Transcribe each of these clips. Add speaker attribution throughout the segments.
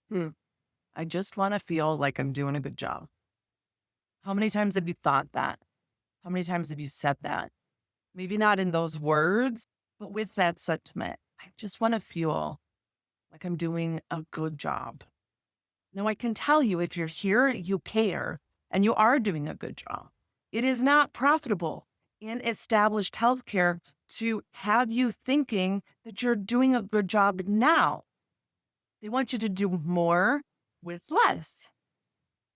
Speaker 1: Hmm. I just want to feel like I'm doing a good job. How many times have you thought that? How many times have you said that? Maybe not in those words, but with that sentiment. I just want to feel like I'm doing a good job. Now, I can tell you if you're here, you care and you are doing a good job. It is not profitable in established healthcare to have you thinking that you're doing a good job now. They want you to do more with less.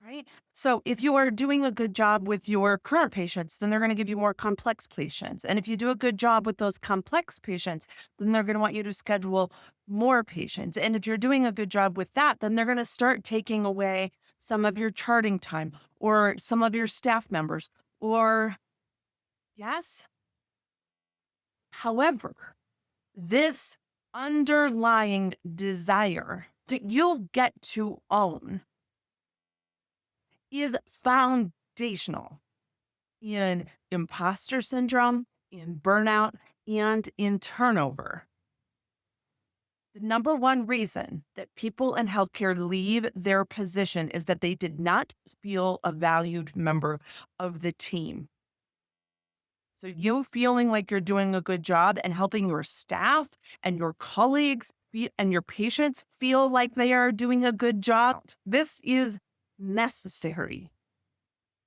Speaker 1: Right. So if you are doing a good job with your current patients, then they're going to give you more complex patients. And if you do a good job with those complex patients, then they're going to want you to schedule more patients. And if you're doing a good job with that, then they're going to start taking away some of your charting time or some of your staff members or, yes. However, this underlying desire that you'll get to own is foundational in imposter syndrome, in burnout, and in turnover. The number one reason that people in healthcare leave their position is that they did not feel a valued member of the team. So, you feeling like you're doing a good job and helping your staff and your colleagues and your patients feel like they are doing a good job, this is necessary.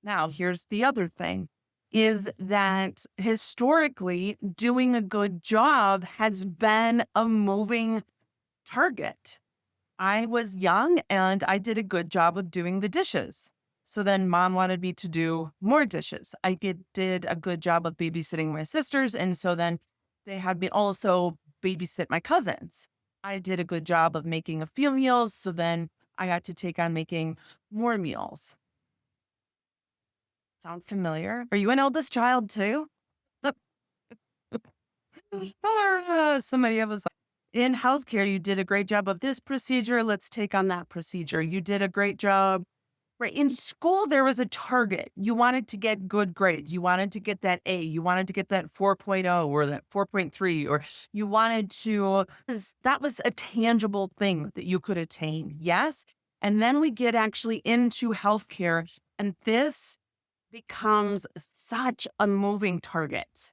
Speaker 1: Now, here's the other thing is that historically, doing a good job has been a moving target. I was young and I did a good job of doing the dishes. So then mom wanted me to do more dishes. Did a good job of babysitting my sisters. And so then they had me also babysit my cousins. I did a good job of making a few meals. So then I got to take on making more meals. Sound familiar? Are you an eldest child too? So many of us in healthcare, you did a great job of this procedure. Let's take on that procedure. You did a great job. Right. In school, there was a target. You wanted to get good grades. You wanted to get that A. You wanted to get that 4.0 or that 4.3, or you wanted to, that was a tangible thing that you could attain. Yes. And then we get actually into healthcare, and this becomes such a moving target.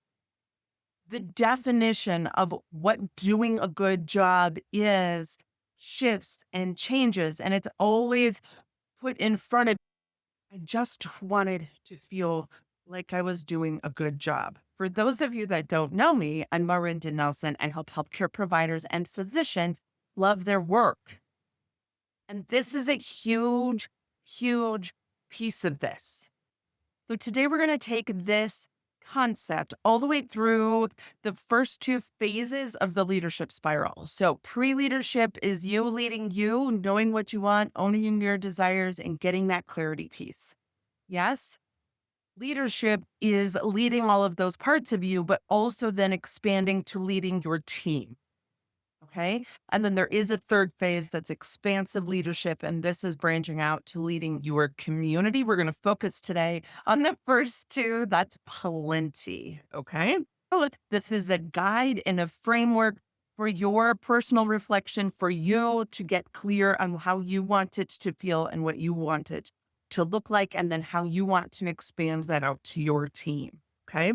Speaker 1: The definition of what doing a good job is shifts and changes, and it's always put in front of. I just wanted to feel like I was doing a good job. For those of you that don't know me, I'm Marinda Nelson. I help healthcare providers and physicians love their work. And this is a huge, huge piece of this. So today we're going to take this concept all the way through the first two phases of the leadership spiral. So pre-leadership is you leading you, knowing what you want, owning your desires, and getting that clarity piece. Yes. Leadership is leading all of those parts of you, but also then expanding to leading your team. Okay. And then there is a third phase that's expansive leadership. And this is branching out to leading your community. We're going to focus today on the first two. That's plenty. Okay. This is a guide and a framework for your personal reflection, for you to get clear on how you want it to feel and what you want it to look like, and then how you want to expand that out to your team. Okay.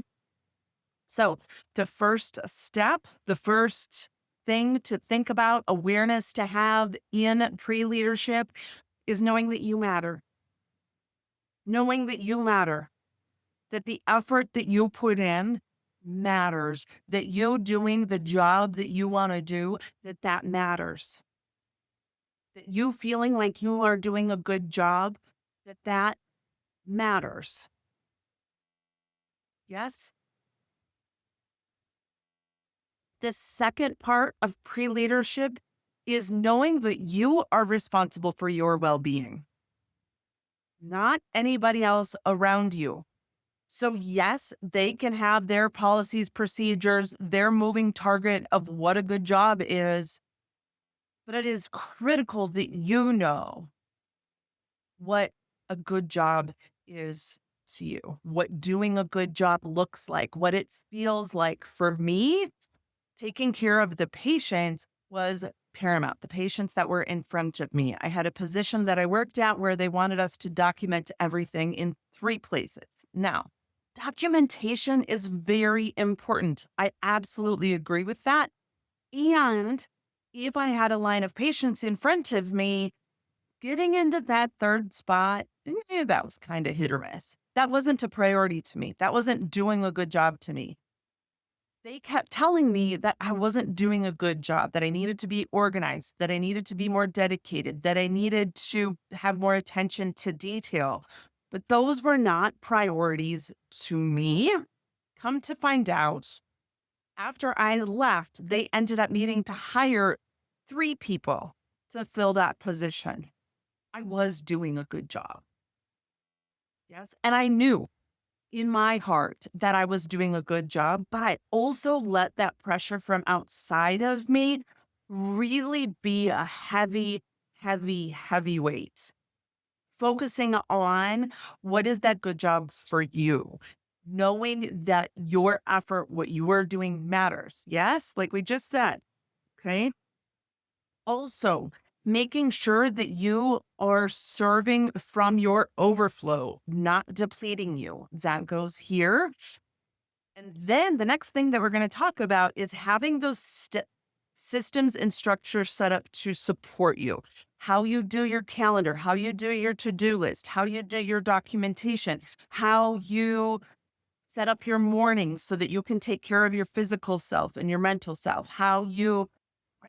Speaker 1: So, the first step, the first thing to think about, awareness to have in pre leadership is knowing that you matter. Knowing that you matter, that the effort that you put in matters, that you doing the job that you want to do, that matters. That you feeling like you are doing a good job, that matters. Yes. The second part of pre leadership is knowing that you are responsible for your well being, not anybody else around you. So, yes, they can have their policies, procedures, their moving target of what a good job is, but it is critical that you know what a good job is to you, what doing a good job looks like, what it feels like. For me, taking care of the patient was paramount. The patients that were in front of me. I had a position that I worked at where they wanted us to document everything in 3 places. Now, documentation is very important. I absolutely agree with that. And if I had a line of patients in front of me, getting into that third spot, that was kind of hit or miss. That wasn't a priority to me. That wasn't doing a good job to me. They kept telling me that I wasn't doing a good job, that I needed to be organized, that I needed to be more dedicated, that I needed to have more attention to detail. But those were not priorities to me. Come to find out, after I left, they ended up needing to hire 3 people to fill that position. I was doing a good job. Yes. And I knew in my heart that I was doing a good job, but I also let that pressure from outside of me really be a heavy, heavy, heavy weight. Focusing on what is that good job for you, knowing that your effort, what you are doing matters. Yes, like we just said. Okay. Also, making sure that you are serving from your overflow, not depleting you. That goes here. And then the next thing that we're going to talk about is having those systems and structures set up to support you. How you do your calendar, how you do your to do list, how you do your documentation, how you set up your mornings so that you can take care of your physical self and your mental self, how you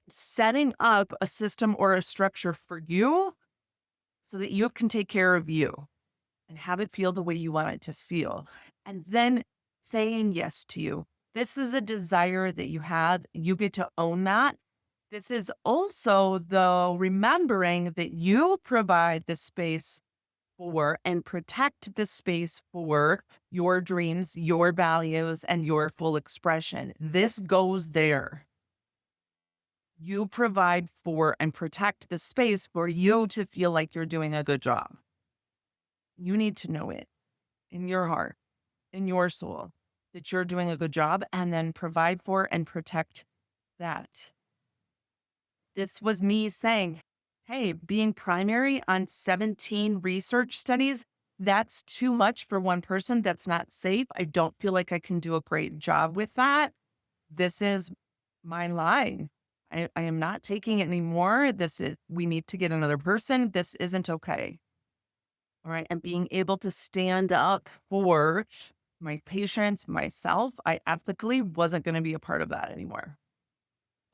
Speaker 1: setting up a system or a structure for you so that you can take care of you and have it feel the way you want it to feel. And then saying yes to you. This is a desire that you have. You get to own that. This is also, though, remembering that you provide the space for and protect the space for your dreams, your values, and your full expression. This goes there. You provide for and protect the space for you to feel like you're doing a good job. You need to know it in your heart, in your soul, that you're doing a good job, and then provide for and protect that. This was me saying, hey, being primary on 17 research studies, that's too much for one person. That's not safe. I don't feel like I can do a great job with that. This is my line. I am not taking it anymore. We need to get another person. This isn't okay. All right. And being able to stand up for my patients, myself, I ethically wasn't going to be a part of that anymore.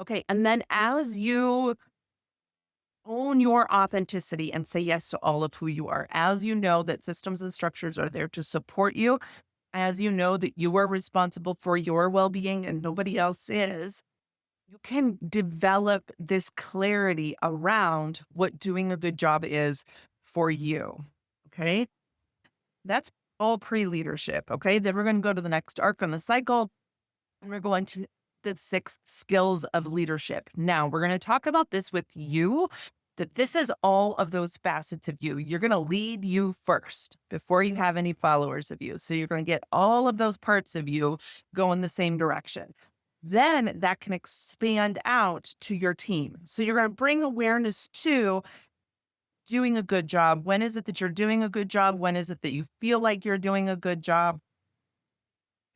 Speaker 1: Okay. And then as you own your authenticity and say yes to all of who you are, as you know that systems and structures are there to support you, as you know that you are responsible for your well being and nobody else is, you can develop this clarity around what doing a good job is for you. Okay. That's all pre leadership. Okay. Then we're going to go to the next arc on the cycle and we're going to the 6 skills of leadership. Now, we're going to talk about this with you, that this is all of those facets of you. You're going to lead you first before you have any followers of you. So you're going to get all of those parts of you go in the same direction. Then that can expand out to your team. So you're going to bring awareness to doing a good job. When is it that you're doing a good job? When is it that you feel like you're doing a good job?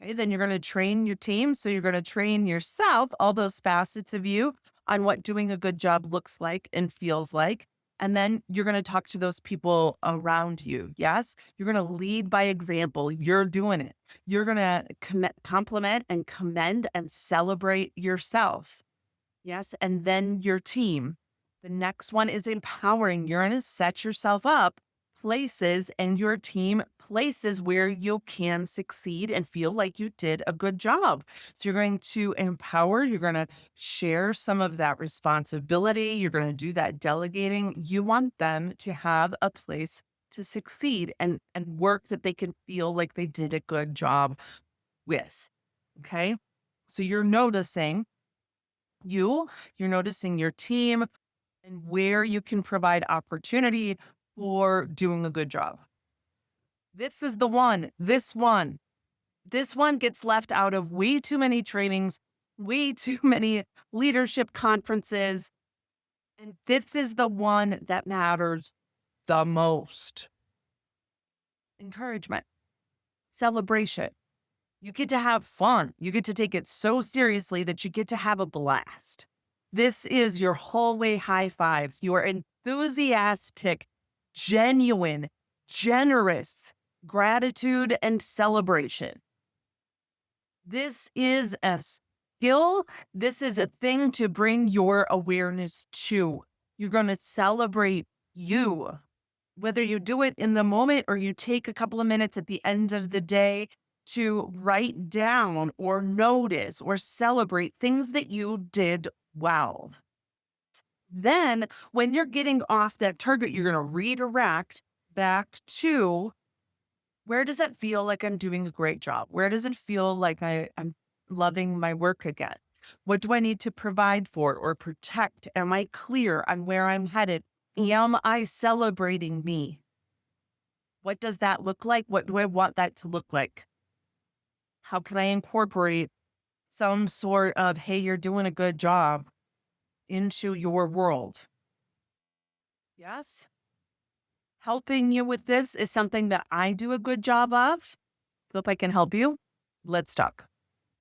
Speaker 1: Okay, then you're going to train your team. So you're going to train yourself, all those facets of you, on what doing a good job looks like and feels like. And then you're going to talk to those people around you. Yes. You're going to lead by example. You're doing it. You're going to compliment and commend and celebrate yourself. Yes. And then your team. The next one is empowering. You're going to set yourself up places and your team places where you can succeed and feel like you did a good job. So you're going to empower, you're going to share some of that responsibility, you're going to do that delegating. You want them to have a place to succeed and work that they can feel like they did a good job with. Okay? So you're noticing your team and where you can provide opportunity for doing a good job. This is the one. This one gets left out of way too many trainings, way too many leadership conferences. And this is the one that matters the most. Encouragement, celebration. You get to have fun. You get to take it so seriously that you get to have a blast. This is your hallway high fives, your enthusiastic, genuine, generous gratitude and celebration. This is a skill. This is a thing to bring your awareness to. You're going to celebrate you, whether you do it in the moment or you take a couple of minutes at the end of the day to write down or notice or celebrate things that you did well. Then, when you're getting off that target, you're going to redirect back to where does it feel like I'm doing a great job? Where does it feel like I'm loving my work again? What do I need to provide for or protect? Am I clear on where I'm headed? Am I celebrating me? What does that look like? What do I want that to look like? How can I incorporate some sort of, hey, you're doing a good job into your world? Yes. Helping you with this is something that I do a good job of. So if I can help you, let's talk.